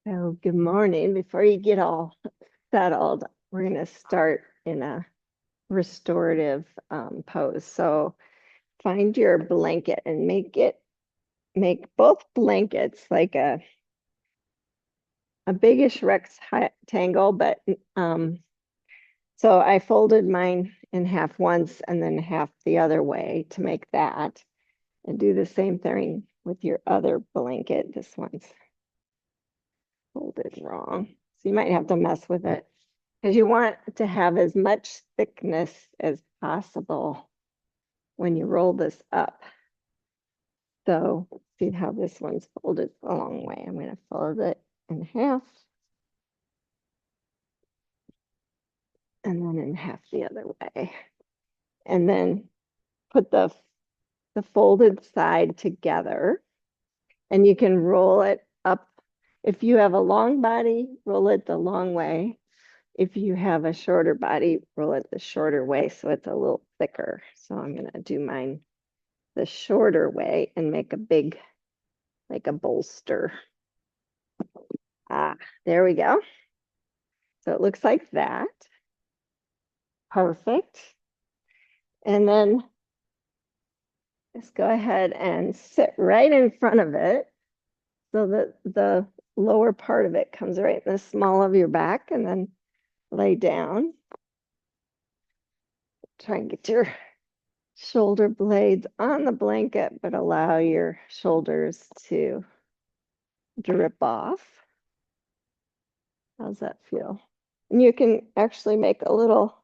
Oh, good morning. Before you get all settled, we're going to start in a restorative pose. So find your blanket and make both blankets like a biggish rectangle, but um, so I folded mine in half once and then half the other way to make that, and do the same thing with your other blanket. This one's folded wrong. So you might have to mess with it because you want to have as much thickness as possible when you roll this up. So see how this one's folded a long way. I'm going to fold it in half and then in half the other way. And then put the folded side together, and you can roll it up. If you have a long body, roll it the long way. If you have a shorter body, roll it the shorter way so it's a little thicker. So I'm going to do mine the shorter way and make a big, like a bolster. Ah, there we go. So it looks like that. Perfect. And then just go ahead and sit right in front of it so that the lower part of it comes right in the small of your back, and then lay down. Try and get your shoulder blades on the blanket, but allow your shoulders to drip off. How's that feel? And you can actually make a little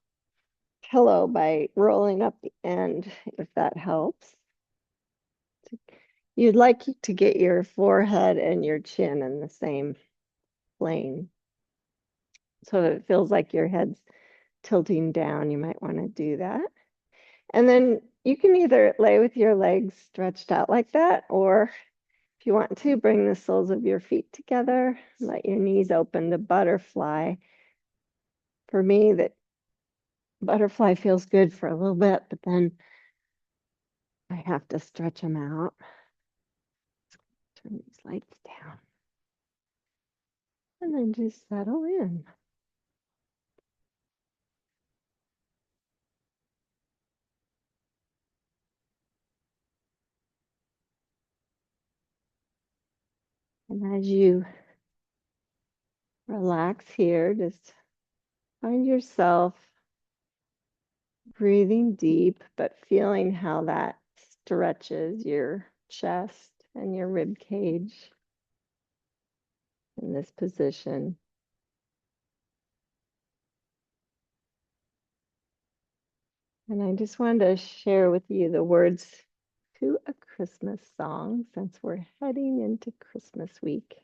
pillow by rolling up the end, if that helps. You'd like to get your forehead and your chin in the same plane. So that it feels like your head's tilting down. You might want to do that. And then you can either lay with your legs stretched out like that, or if you want to, bring the soles of your feet together, let your knees open to butterfly. For me, that butterfly feels good for a little bit, but then I have to stretch them out. Turn these lights down. And then just settle in. And as you relax here, just find yourself breathing deep, but feeling how that stretches your chest and your rib cage in this position. And I just wanted to share with you the words to a Christmas song since we're heading into Christmas week.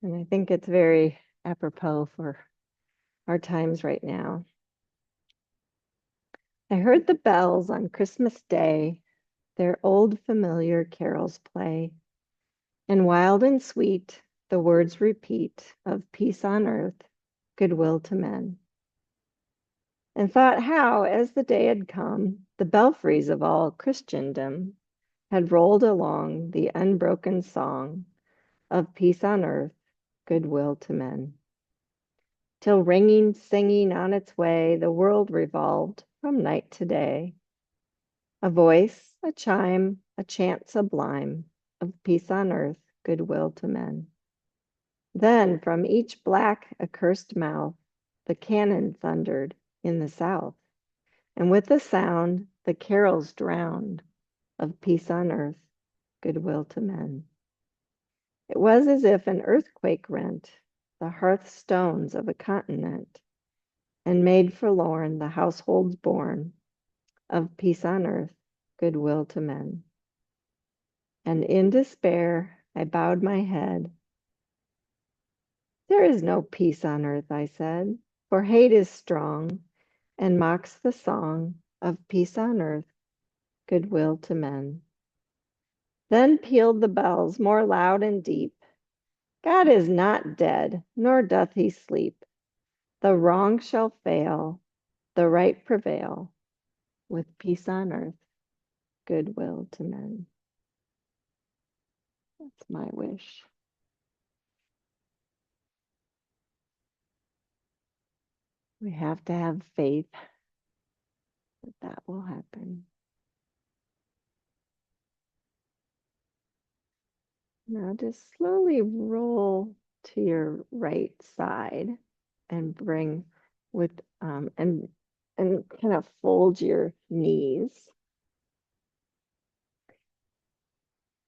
And I think it's very apropos for our times right now. I heard the bells on Christmas Day, their old familiar carols play, and wild and sweet the words repeat of peace on earth, goodwill to men. And thought how, as the day had come, the belfries of all Christendom had rolled along the unbroken song of peace on earth, goodwill to men. Till ringing, singing on its way, the world revolved from night to day. A voice, a chime, a chant sublime of peace on earth, goodwill to men. Then from each black, accursed mouth, the cannon thundered in the south, and with the sound, the carols drowned of peace on earth, goodwill to men. It was as if an earthquake rent the hearthstones of a continent and made forlorn the households born of peace on earth, goodwill to men. And in despair, I bowed my head. There is no peace on earth, I said, for hate is strong and mocks the song of peace on earth, goodwill to men. Then pealed the bells more loud and deep. God is not dead, nor doth he sleep. The wrong shall fail, the right prevail, with peace on earth, goodwill to men. That's my wish. We have to have faith that that will happen. Now just slowly roll to your right side and bring with and kind of fold your knees.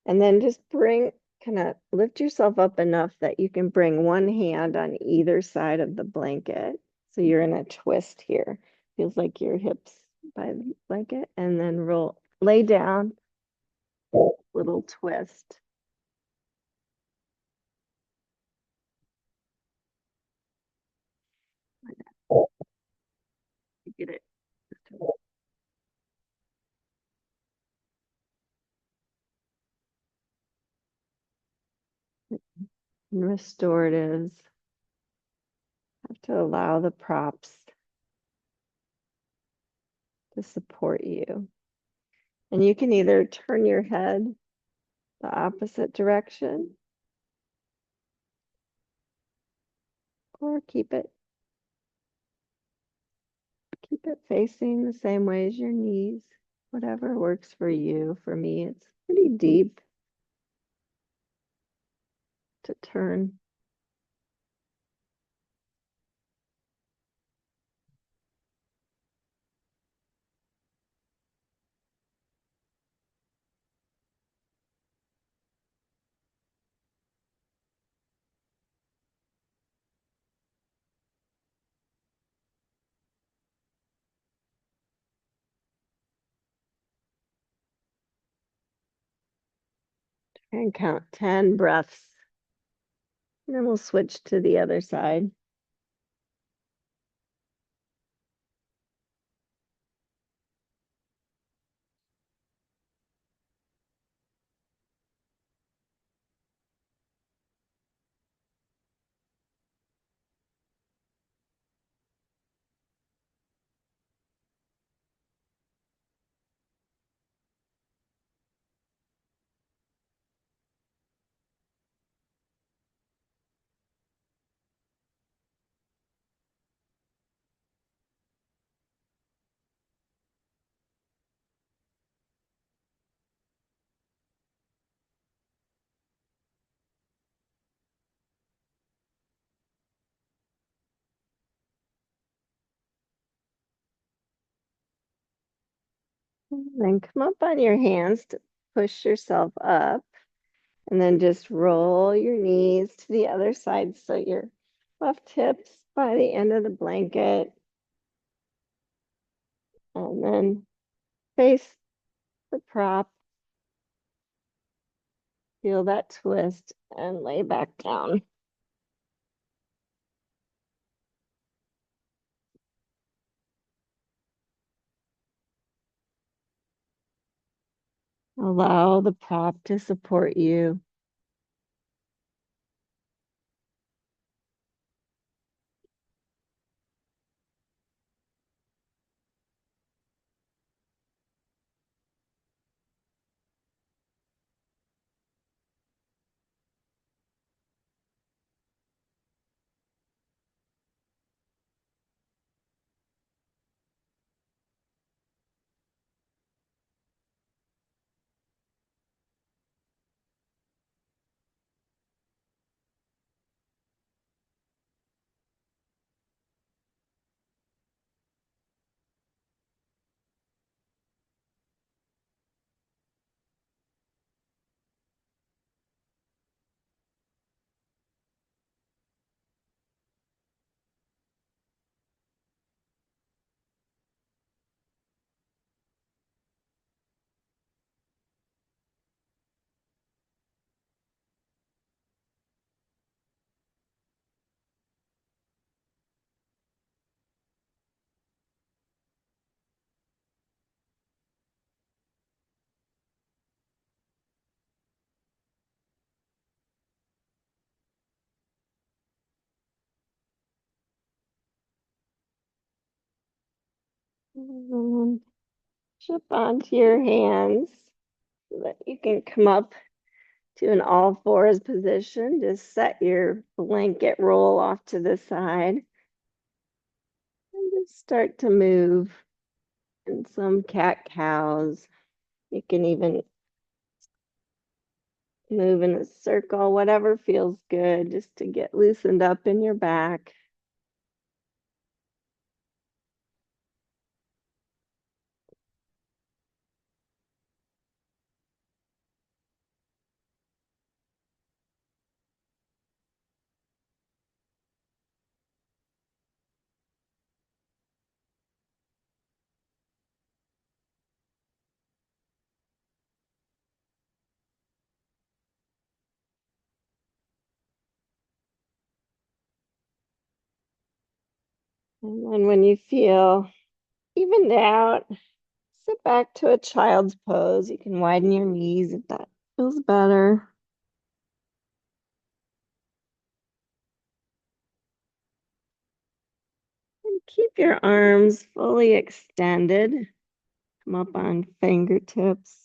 And then just kind of lift yourself up enough that you can bring one hand on either side of the blanket. So you're in a twist here. Feels like your hips by the blanket, and then lay down, little twist. Get it. And restoratives have to allow the props to support you. And you can either turn your head the opposite direction or keep it facing the same way as your knees, whatever works for you. For me, it's pretty deep to turn. And count 10 breaths. And then we'll switch to the other side. And then come up on your hands to push yourself up. And then just roll your knees to the other side so your left hips by the end of the blanket. And then face the prop. Feel that twist and lay back down. Allow the prop to support you. And ship onto your hands so that you can come up to an all fours position. Just set your blanket roll off to the side and just start to move in some cat cows. You can even move in a circle, whatever feels good, just to get loosened up in your back. And then when you feel evened out, sit back to a child's pose. You can widen your knees if that feels better. And keep your arms fully extended. Come up on fingertips.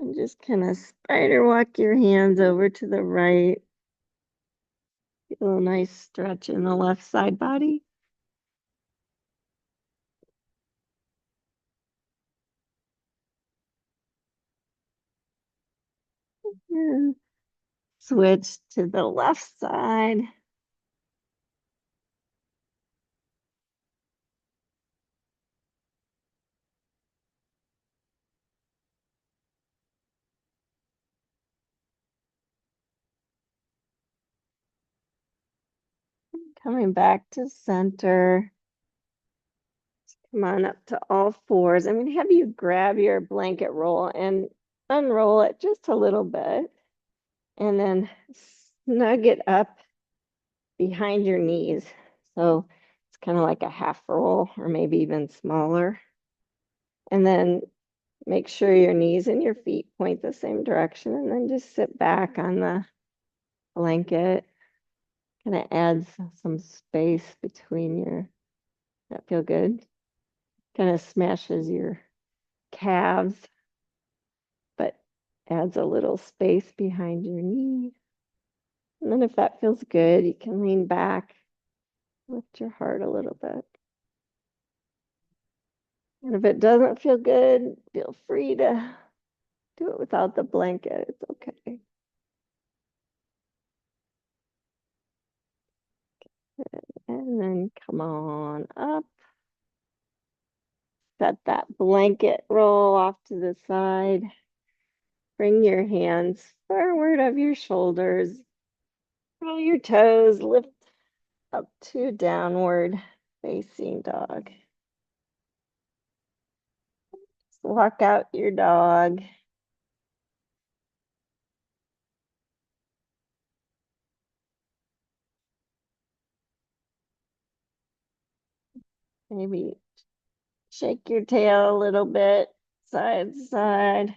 And just kind of spider walk your hands over to the right. Feel a nice stretch in the left side body. And switch to the left side. Coming back to center. Come on up to all fours. I'm going to have you grab your blanket roll and unroll it just a little bit. And then snug it up behind your knees. So it's kind of like a half roll or maybe even smaller. And then make sure your knees and your feet point the same direction. And then just sit back on the blanket. Kind of adds some space between your, that feel good? Kind of smashes your calves, but adds a little space behind your knee. And then if that feels good, you can lean back, lift your heart a little bit. And if it doesn't feel good, feel free to do it without the blanket. It's okay. And then come on up. Set that blanket roll off to the side. Bring your hands forward of your shoulders. Roll your toes, lift up to downward facing dog. Just walk out your dog. Maybe shake your tail a little bit, side to side.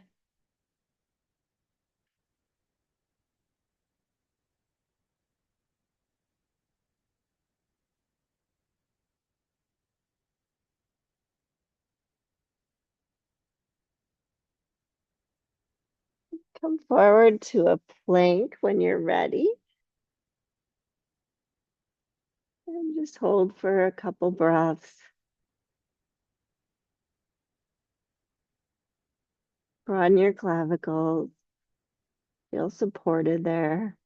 Come forward to a plank when you're ready. And just hold for a couple breaths. Broaden your clavicles. Feel supported there.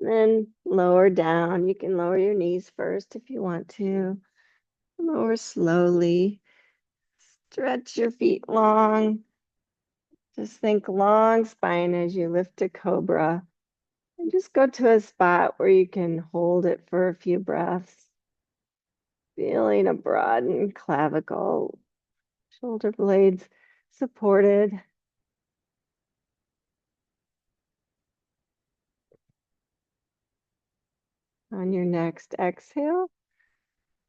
Then lower down. You can lower your knees first if you want to. Lower slowly. Stretch your feet long. Just think long spine as you lift to cobra. And just go to a spot where you can hold it for a few breaths. Feeling a broadened clavicle, shoulder blades supported. On your next exhale,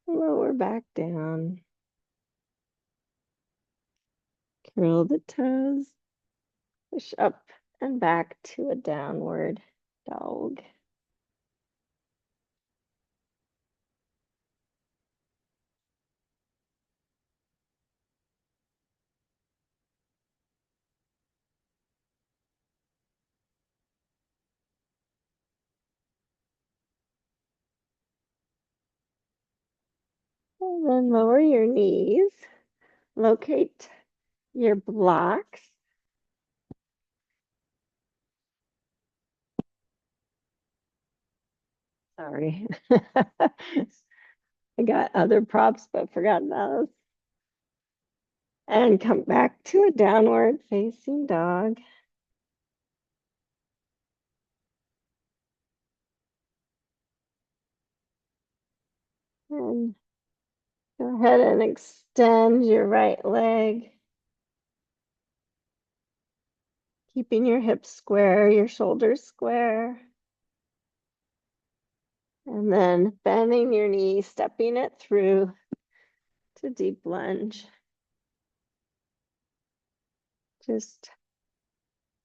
lower back down. Curl the toes. Push up and back to a downward dog. And then lower your knees. Locate your blocks. Sorry. I got other props, but forgot those. And come back to a downward facing dog. And go ahead and extend your right leg, keeping your hips square, your shoulders square. And then bending your knee, stepping it through to deep lunge. Just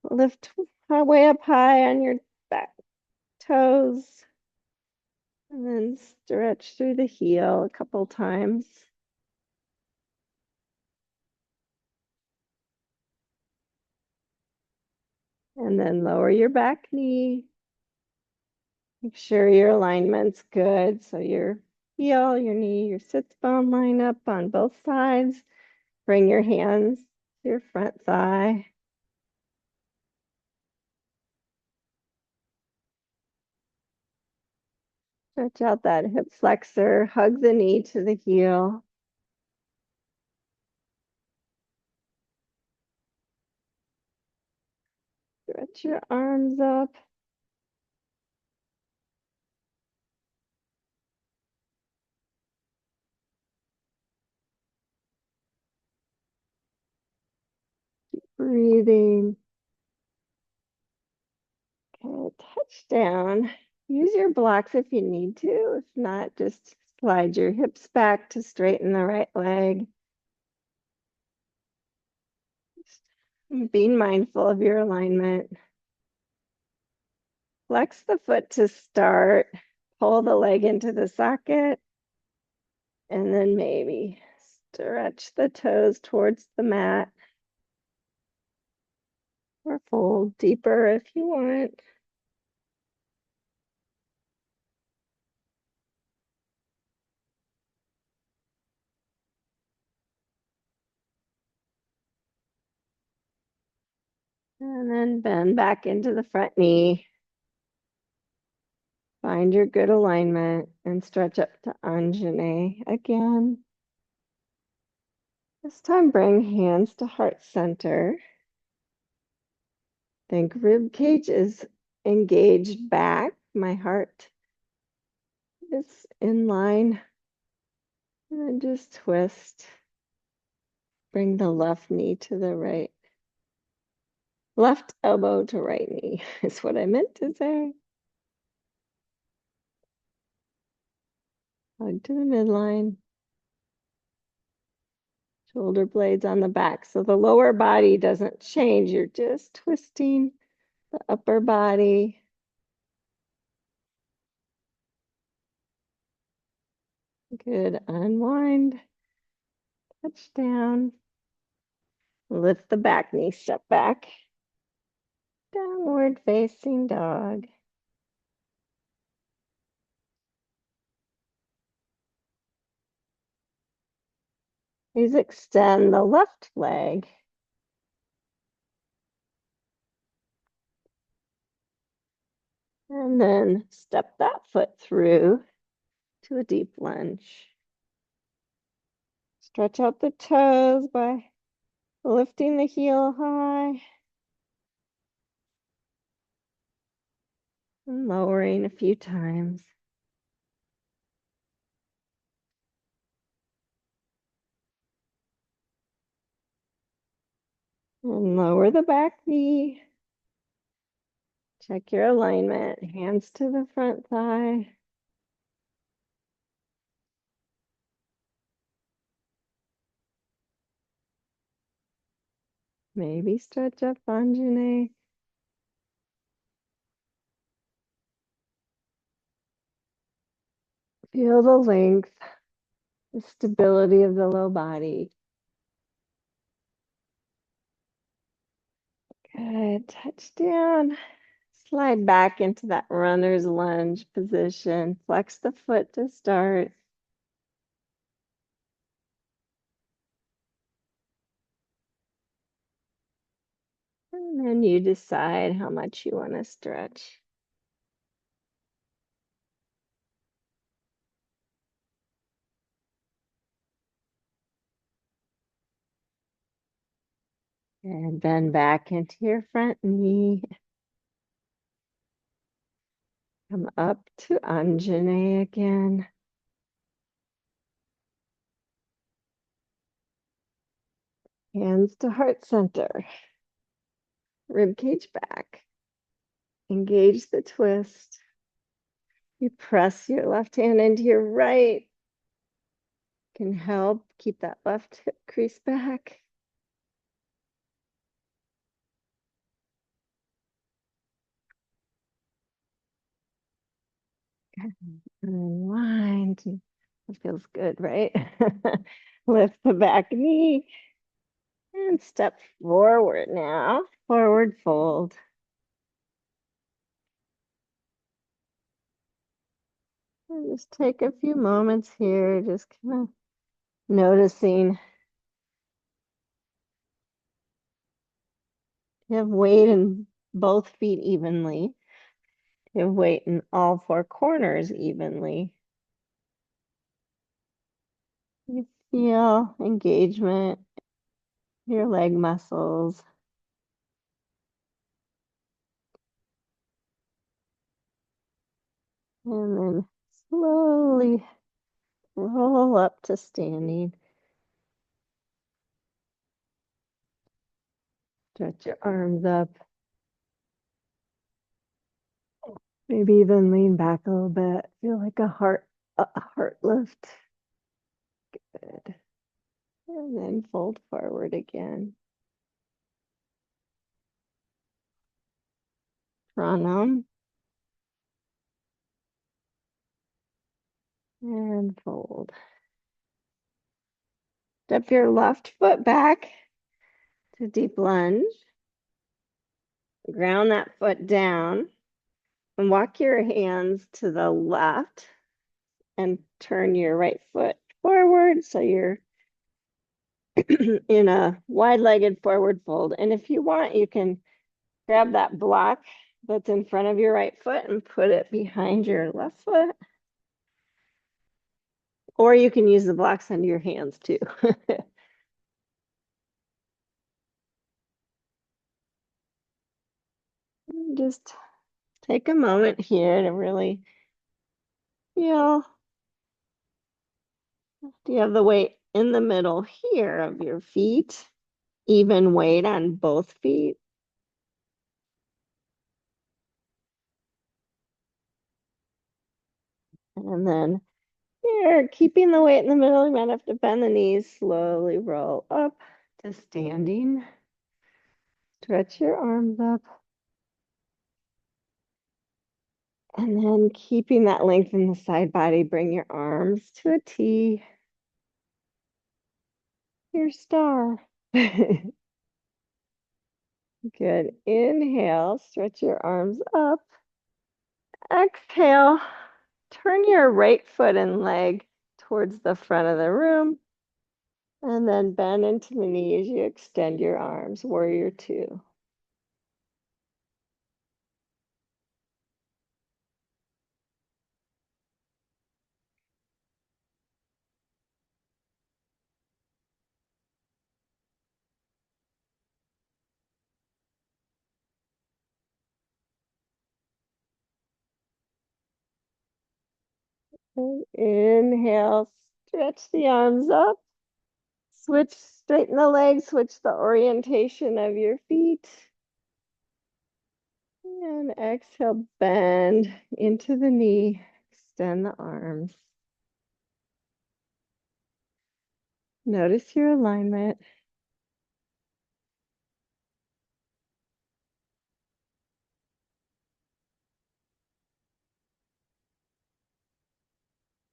lift way up high on your back toes. And then stretch through the heel a couple times. And then lower your back knee. Make sure your alignment's good. So your heel, your knee, your sits bone line up on both sides. Bring your hands to your front thigh. Stretch out that hip flexor. Hug the knee to the heel. Stretch your arms up. Breathing. Okay, touch down. Use your blocks if you need to. If not, just slide your hips back to straighten the right leg. Just being mindful of your alignment. Flex the foot to start. Pull the leg into the socket. And then maybe stretch the toes towards the mat. Or fold deeper if you want. And then bend back into the front knee. Find your good alignment and stretch up to Anjane again. This time bring hands to heart center. Think rib cage is engaged back. My heart is in line. And then just twist. Bring the left knee to the right. Left elbow to right knee is what I meant to say. Hug to the midline. Shoulder blades on the back. So the lower body doesn't change. You're just twisting the upper body. Good. Unwind. Touch down. Lift the back knee. Step back. Downward facing dog. Please extend the left leg. And then step that foot through to a deep lunge. Stretch out the toes by lifting the heel high and lowering a few times. And lower the back knee. Check your alignment. Hands to the front thigh. Maybe stretch up Anjane. Feel the length, the stability of the low body. Good. Touch down. Slide back into that runner's lunge position. Flex the foot to start. And then you decide how much you want to stretch. And bend back into your front knee. Come up to Anjane again. Hands to heart center. Rib cage back. Engage the twist. You press your left hand into your right. Can help keep that left hip crease back. Unwind. That feels good, right? Lift the back knee and step forward now. Forward fold. And just take a few moments here, just kind of noticing you have weight in both feet evenly. You have weight in all four corners evenly. You feel engagement, your leg muscles. And then slowly roll up to standing. Stretch your arms up. Maybe even lean back a little bit. Feel like a heart lift. Good. And then fold forward again. Pranam. And fold. Step your left foot back to deep lunge. Ground that foot down and walk your hands to the left and turn your right foot forward so you're in a wide-legged forward fold. And if you want, you can grab that block that's in front of your right foot and put it behind your left foot. Or you can use the blocks under your hands too. Just take a moment here to really feel. Do you have the weight in the middle here of your feet? Even weight on both feet. And then here, keeping the weight in the middle, you might have to bend the knees, slowly roll up to standing. Stretch your arms up. And then keeping that length in the side body, bring your arms to a T. Your star. Good. Inhale, stretch your arms up. Exhale, turn your right foot and leg towards the front of the room. And then bend into the knee as you extend your arms, warrior two. And inhale, stretch the arms up. Switch, straighten the legs, switch the orientation of your feet. And exhale, bend into the knee, extend the arms. Notice your alignment.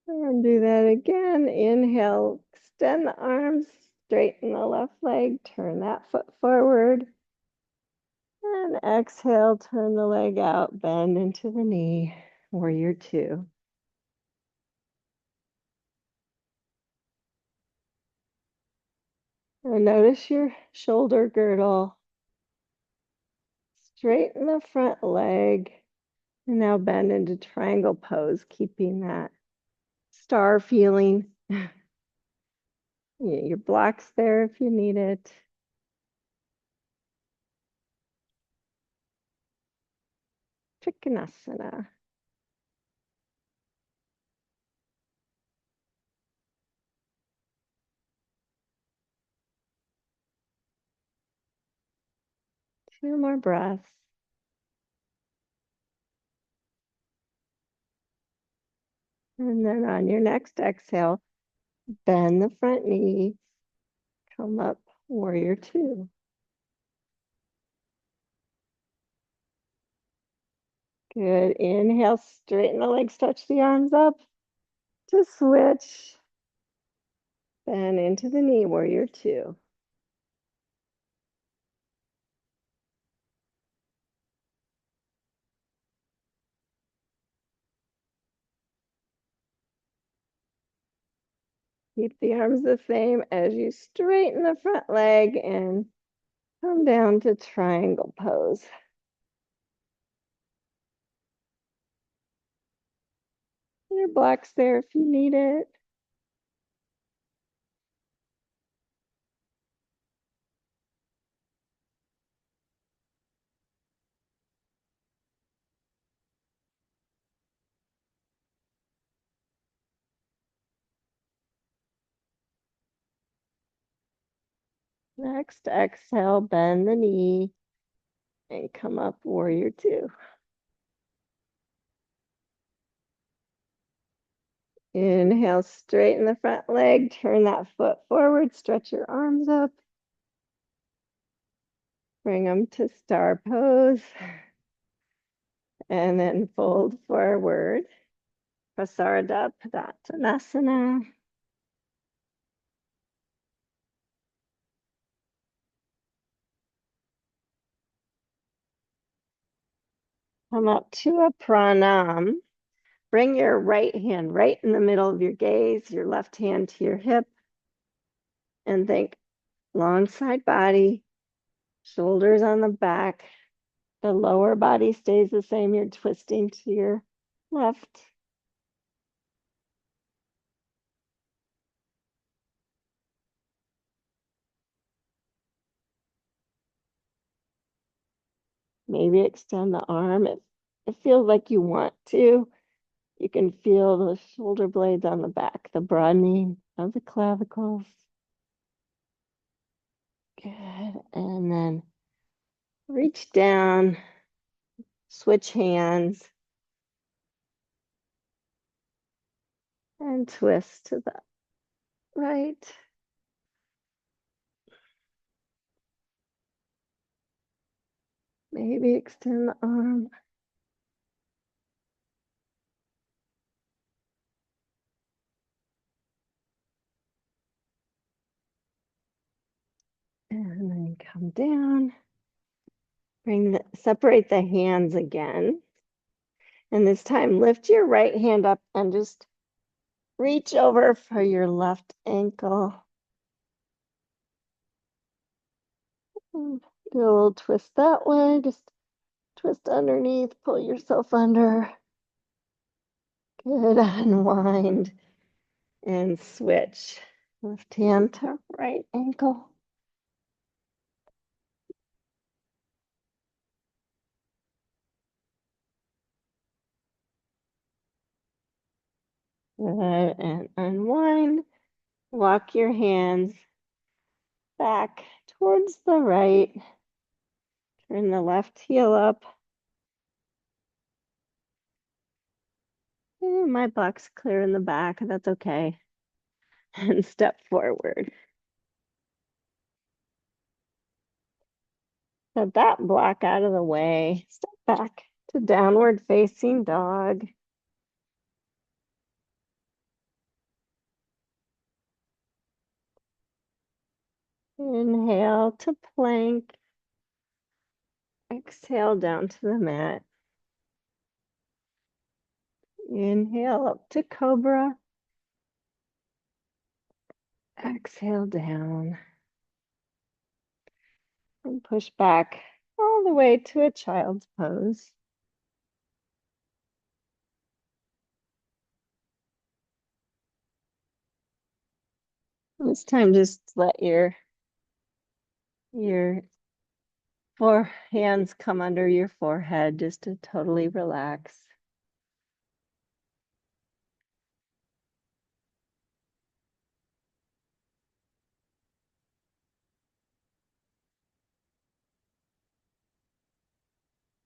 And do that again. Inhale, extend the arms, straighten the left leg, turn that foot forward. And exhale, turn the leg out, bend into the knee, warrior two. And notice your shoulder girdle. Straighten the front leg. And now bend into triangle pose, keeping that star feeling. Your block's there if you need it. Trikonasana. Two more breaths. And then on your next exhale, bend the front knee, come up, warrior two. Good. Inhale, straighten the legs, stretch the arms up to switch. Bend into the knee, warrior two. Keep the arms the same as you straighten the front leg and come down to triangle pose. Your block's there if you need it. Next, exhale, bend the knee and come up, warrior two. Inhale, straighten the front leg, turn that foot forward, stretch your arms up. Bring them to star pose. And then fold forward. Prasarada Padottanasana. Come up to a pranam. Bring your right hand right in the middle of your gaze, your left hand to your hip, and think long side body, shoulders on the back. The lower body stays the same. You're twisting to your left. Maybe extend the arm if it feels like you want to. You can feel the shoulder blades on the back, the broadening of the clavicles. Good. And then reach down, switch hands, and twist to the right. Maybe extend the arm. And then come down. Separate the hands again. And this time lift your right hand up and just reach over for your left ankle. Do a little twist that way. Just twist underneath, pull yourself under. Good. Unwind and switch. Left hand to right ankle. Good. And unwind. Walk your hands back towards the right. Turn the left heel up. My block's clear in the back. That's okay. And step forward. Set that block out of the way. Step back to downward facing dog. Inhale to plank. Exhale down to the mat. Inhale up to cobra. Exhale down. And push back all the way to a child's pose. This time, just let your four hands come under your forehead just to totally relax.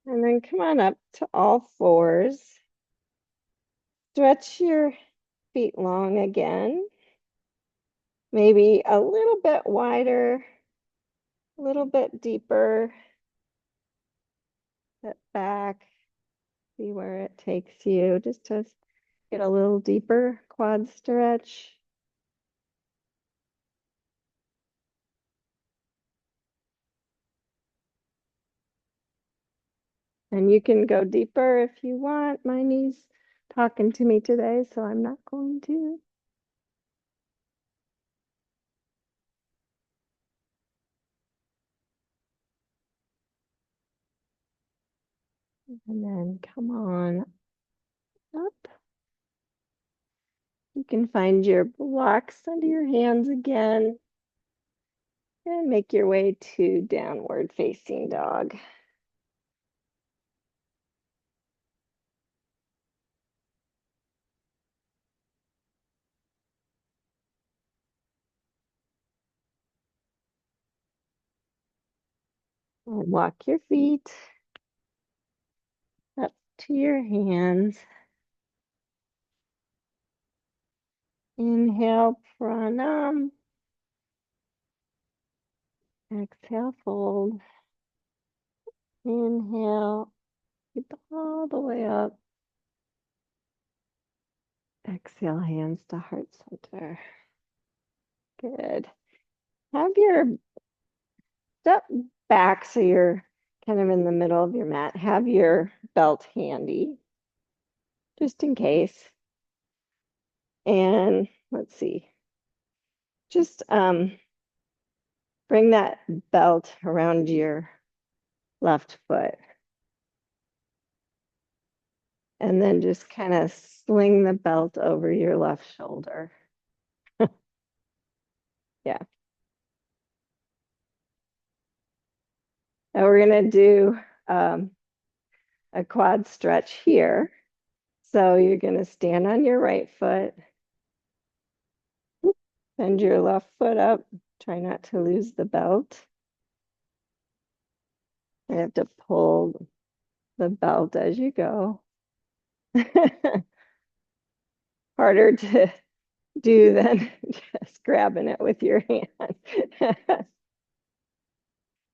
And then come on up to all fours. Stretch your feet long again. Maybe a little bit wider, a little bit deeper. Step back, see where it takes you, just to get a little deeper quad stretch. And you can go deeper if you want. My knee's talking to me today, so I'm not going to. And then come on up. You can find your blocks under your hands again and make your way to downward facing dog. And walk your feet up to your hands. Inhale, pranam. Exhale, fold. Inhale, keep all the way up. Exhale, hands to heart center. Good. Have your step back so you're kind of in the middle of your mat. Have your belt handy, just in case. And let's see, just bring that belt around your left foot. And then just kind of sling the belt over your left shoulder. Yeah. Now we're going to do a quad stretch here. So you're going to stand on your right foot, bend your left foot up, try not to lose the belt. I have to pull the belt as you go. Harder to do than just grabbing it with your hand.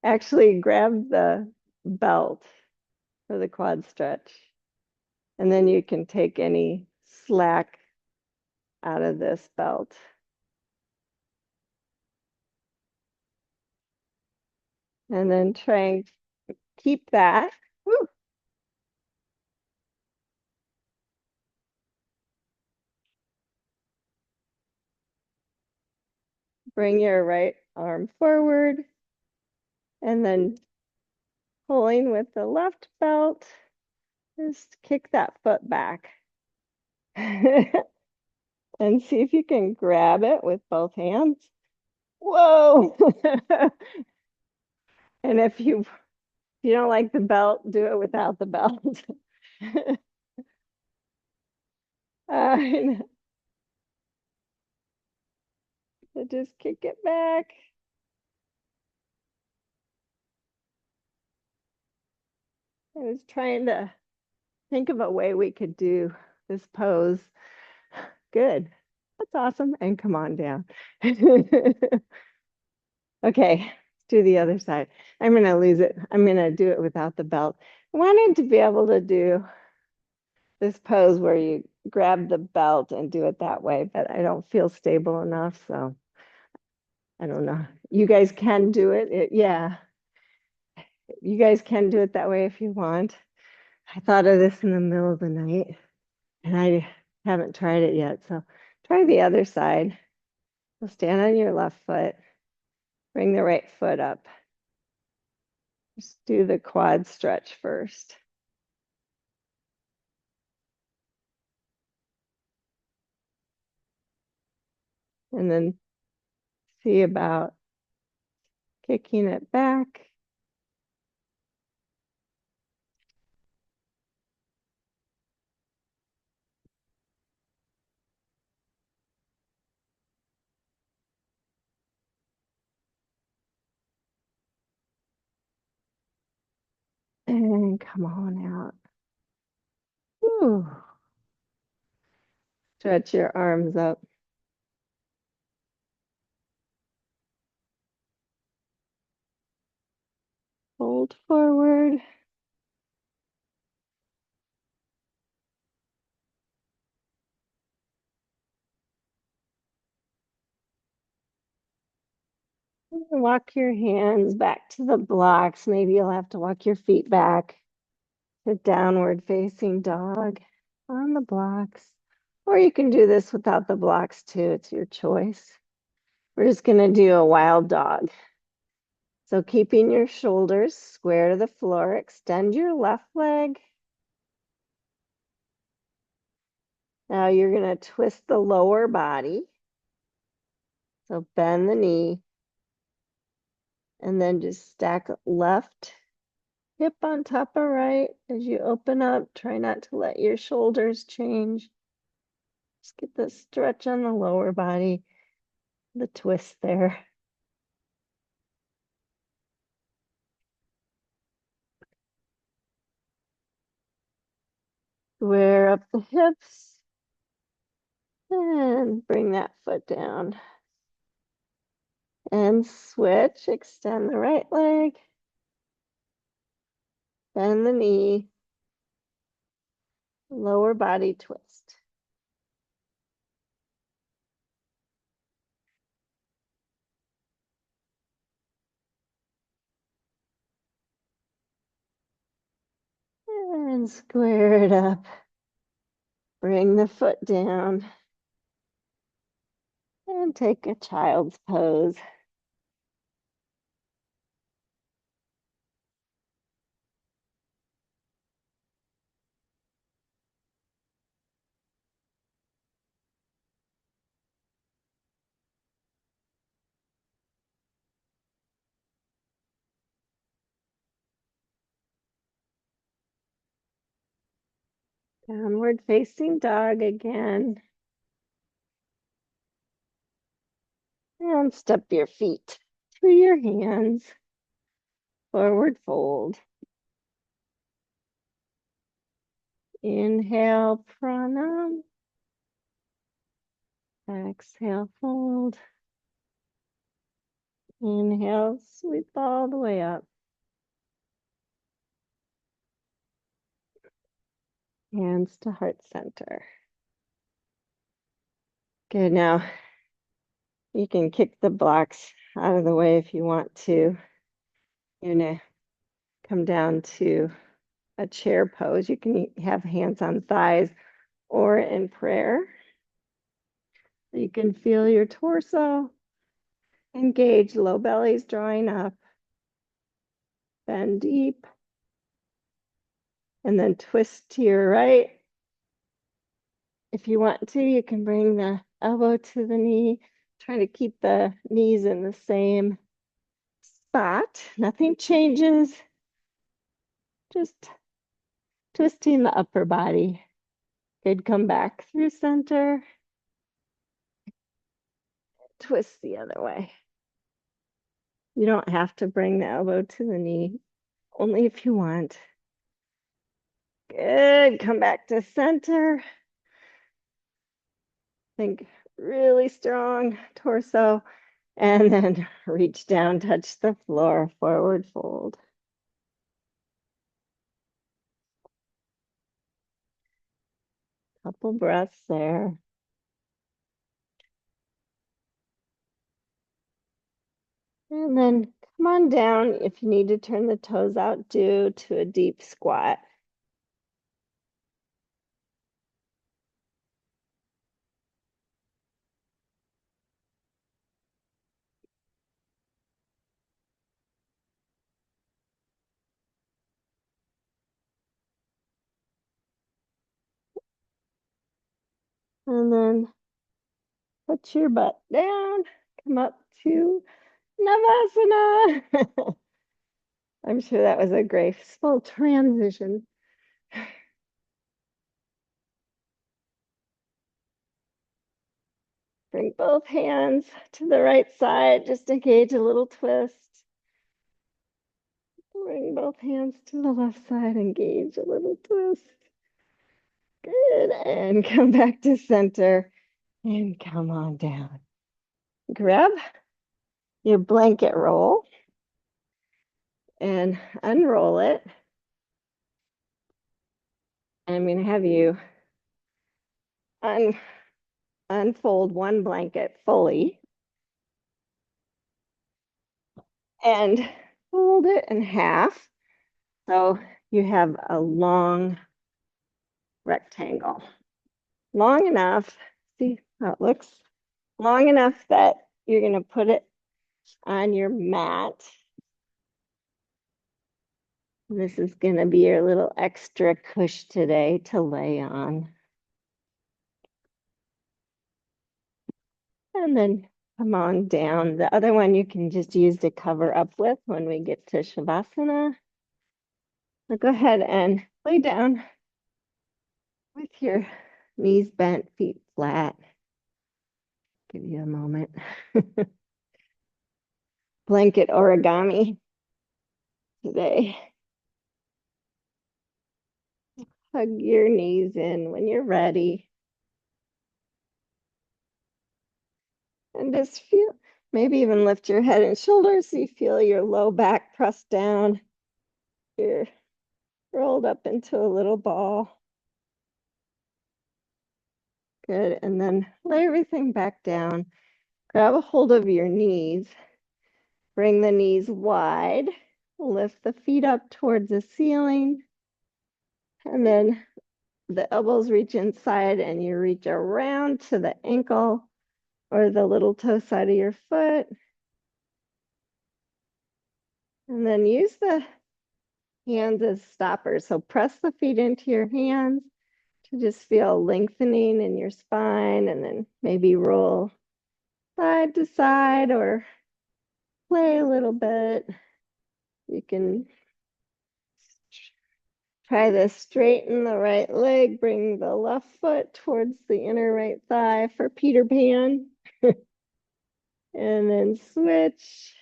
Actually, grab the belt for the quad stretch, and then you can take any slack out of this belt. And then try and keep that. Woo. Bring your right arm forward, and then pulling with the left belt, just kick that foot back. And see if you can grab it with both hands. Whoa! And if you don't like the belt, do it without the belt. So just kick it back. I was trying to think of a way we could do this pose. Good. That's awesome. And come on down. Okay, let's do the other side. I'm going to lose it. I'm going to do it without the belt. I wanted to be able to do this pose where you grab the belt and do it that way, but I don't feel stable enough. So I don't know. You guys can do it. Yeah, you guys can do it that way if you want. I thought of this in the middle of the night and I haven't tried it yet. So try the other side. So stand on your left foot, bring the right foot up. Just do the quad stretch first. And then see about kicking it back. And come on out. Whew. Stretch your arms up. Fold forward. Walk your hands back to the blocks. Maybe you'll have to walk your feet back to downward facing dog on the blocks. Or you can do this without the blocks too. It's your choice. We're just going to do a wild dog. So keeping your shoulders square to the floor, extend your left leg. Now you're going to twist the lower body. So bend the knee and then just stack left hip on top of right as you open up. Try not to let your shoulders change. Just get the stretch on the lower body, the twist there. Square up the hips and bring that foot down. And switch, extend the right leg, bend the knee, lower body twist. And square it up. Bring the foot down and take a child's pose. Downward facing dog again. And step your feet to your hands. Forward fold. Inhale, pranam. Exhale, fold. Inhale, sweep all the way up. Hands to heart center. Good. Now you can kick the blocks out of the way if you want to. You're gonna come down to a chair pose. You can have hands on thighs or in prayer. You can feel your torso engage, low belly's drawing up. Bend deep. And then twist to your right. If you want to, you can bring the elbow to the knee. Try to keep the knees in the same spot. Nothing changes. Just twisting the upper body. Good. Come back through center. Twist the other way. You don't have to bring the elbow to the knee, only if you want. Good. Come back to center. Think really strong torso. And then reach down, touch the floor, forward fold. Couple breaths there. And then come on down. If you need to turn the toes out, do to a deep squat. And then put your butt down, come up to Navasana. I'm sure that was a graceful transition. Bring both hands to the right side, just engage a little twist. Bring both hands to the left side, engage a little twist. Good, and come back to center and come on down. Grab your blanket roll and unroll it. I'm going to have you un unfold one blanket fully and fold it in half. So you have a long rectangle, long enough. See how it looks? Long enough that you're going to put it on your mat. This is going to be your little extra cush today to lay on. And then come on down. The other one you can just use to cover up with when we get to Shavasana. So go ahead and lay down with your knees bent, feet flat. Give you a moment. Blanket origami today. Hug your knees in when you're ready. And just feel, maybe even lift your head and shoulders so you feel your low back pressed down. You're rolled up into a little ball. Good. And then lay everything back down. Grab a hold of your knees. Bring the knees wide. Lift the feet up towards the ceiling. And then the elbows reach inside and you reach around to the ankle or the little toe side of your foot. And then use the hands as stoppers. So press the feet into your hands to just feel lengthening in your spine, and then maybe roll side to side or play a little bit. You can try this, straighten the right leg, bring the left foot towards the inner right thigh for Peter Pan. And then switch.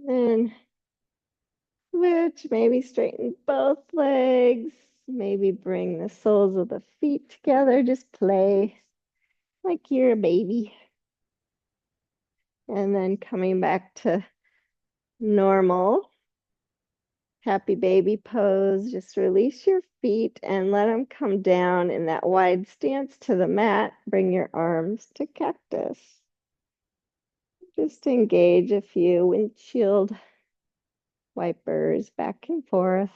And switch, maybe straighten both legs. Maybe bring the soles of the feet together. Just play like you're a baby. And then coming back to normal. Happy baby pose. Just release your feet and let them come down in that wide stance to the mat. Bring your arms to cactus. Just engage a few windshield wipers back and forth.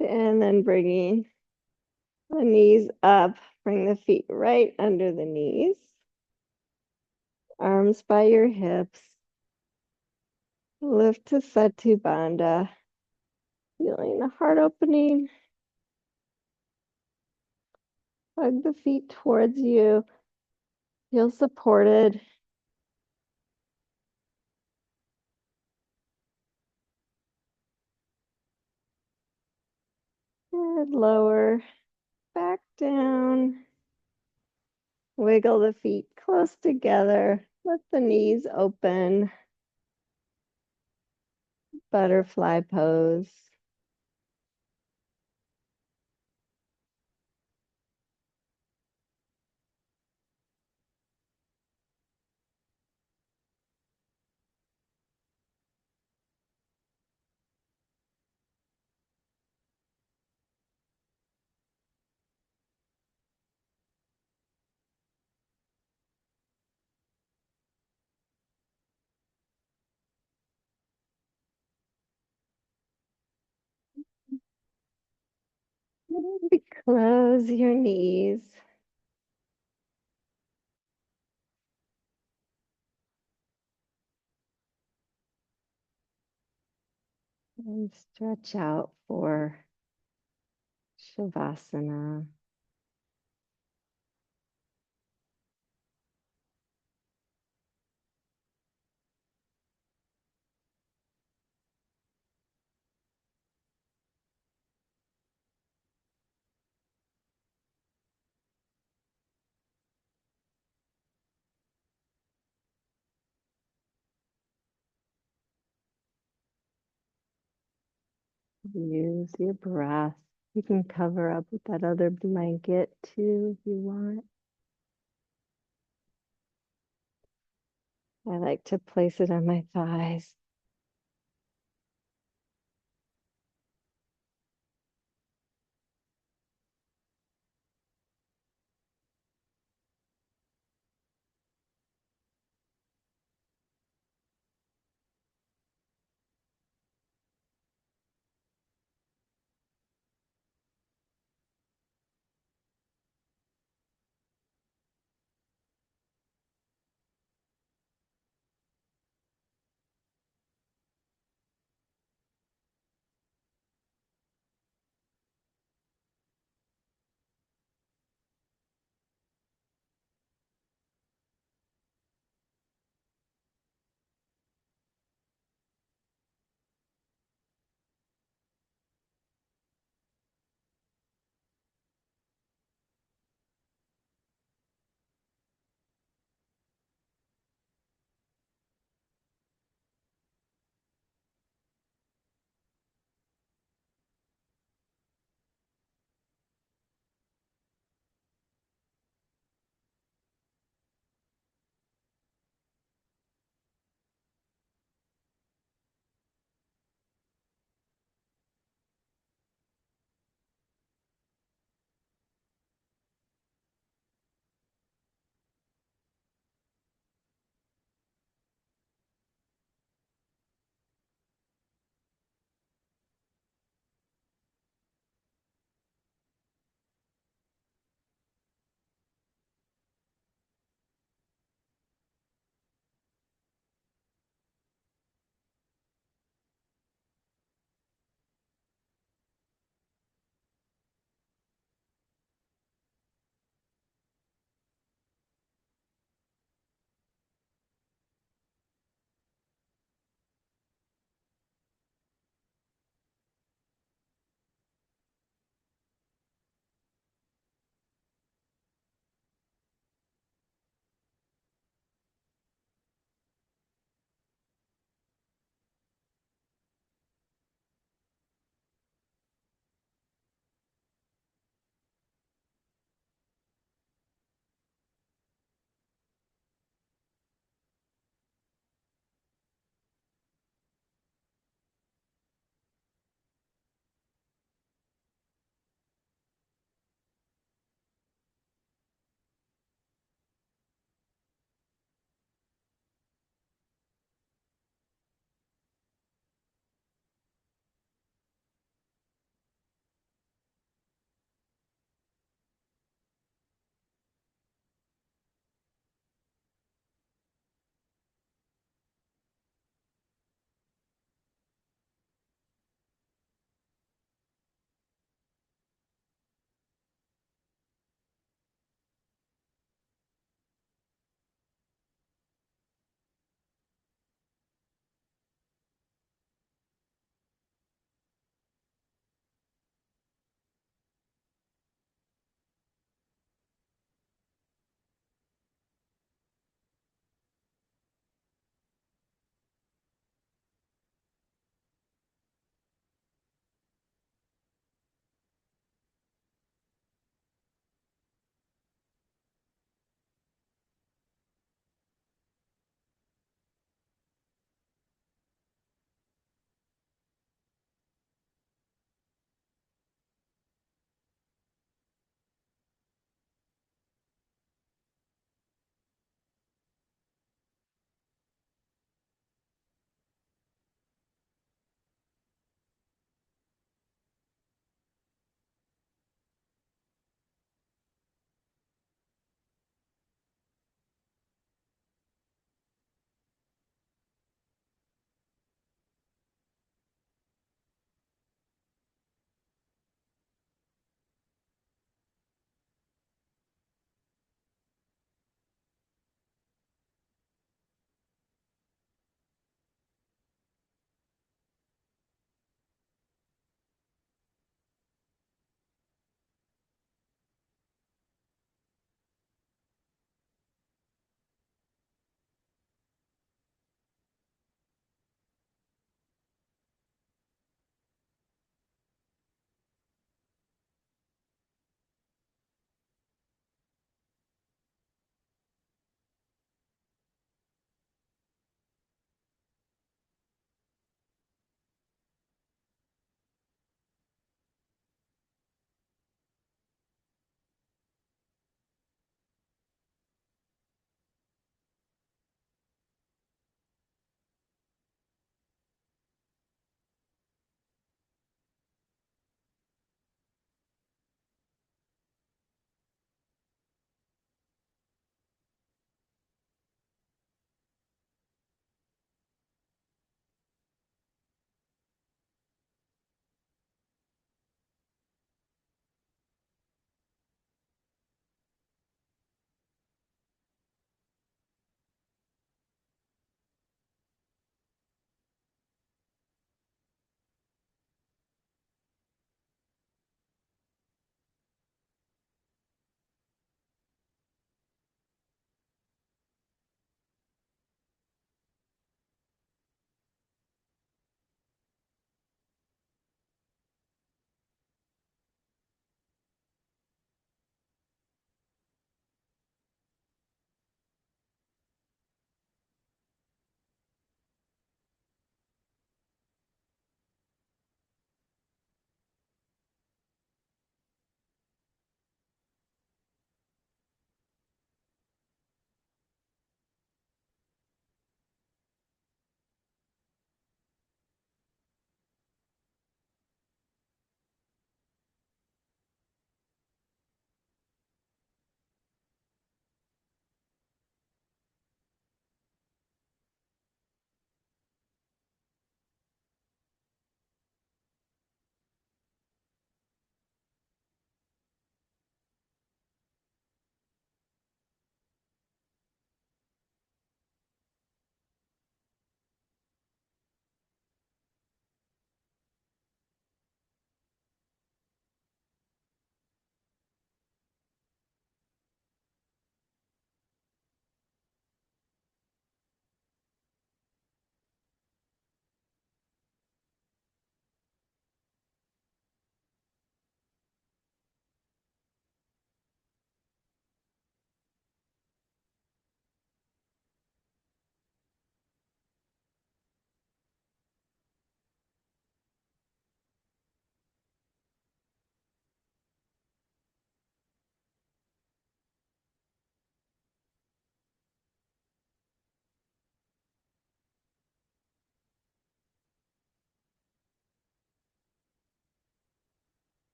And then bringing the knees up, bring the feet right under the knees, arms by your hips. Lift to Setu Bandha, feeling the heart opening. Hug the feet towards you. Feel supported. Good. Lower back down. Wiggle the feet close together. Let the knees open. Butterfly pose. Close your knees and stretch out for Shavasana. Use your breath. You can cover up with that other blanket too if you want. I like to place it on my thighs.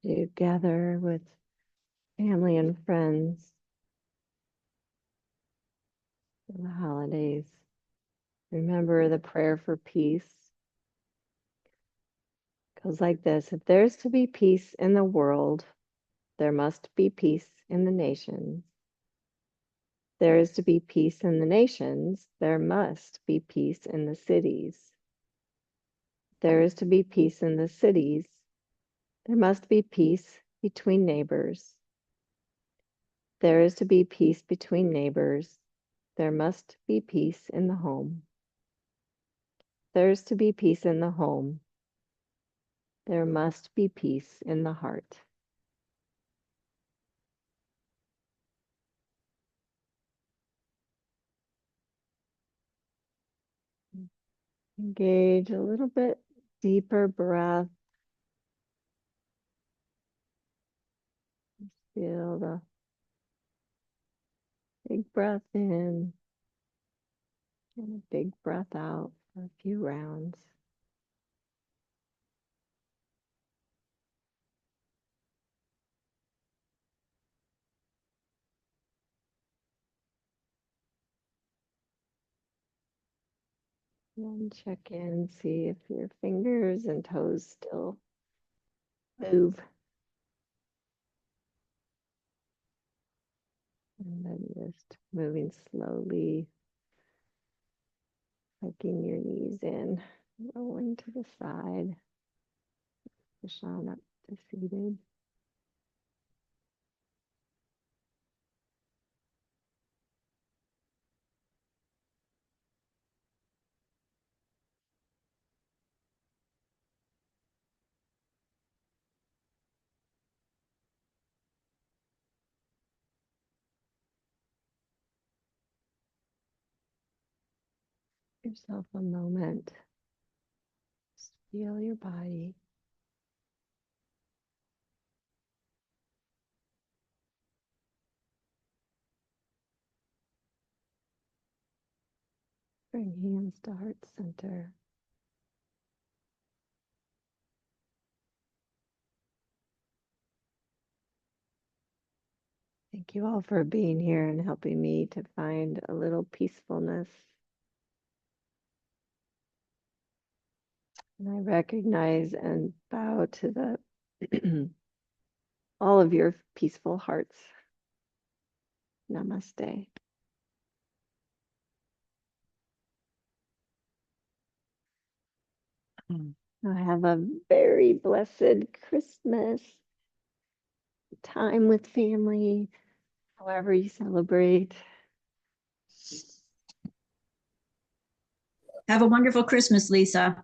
together with family and friends for the holidays. Remember the prayer for peace. Goes like this: if there's to be peace in the world, there must be peace in the nations. There is to be peace in the nations, there must be peace in the cities. There is to be peace in the cities, there must be peace between neighbors. There is to be peace between neighbors, there must be peace in the home. There is to be peace in the home, there must be peace in the heart. Engage a little bit deeper breath. Feel the big breath in and a big breath out for a few rounds. And check in, see if your fingers and toes still move. And then just moving slowly, tucking your knees in, rolling to the side, push on up to seated. Give yourself a moment. Just feel your body. Bring hands to heart center. Thank you all for being here and helping me to find a little peacefulness. And I recognize and bow to the all of your peaceful hearts. Namaste. I have a very blessed Christmas time with family, however you celebrate. Have a wonderful Christmas, Lisa.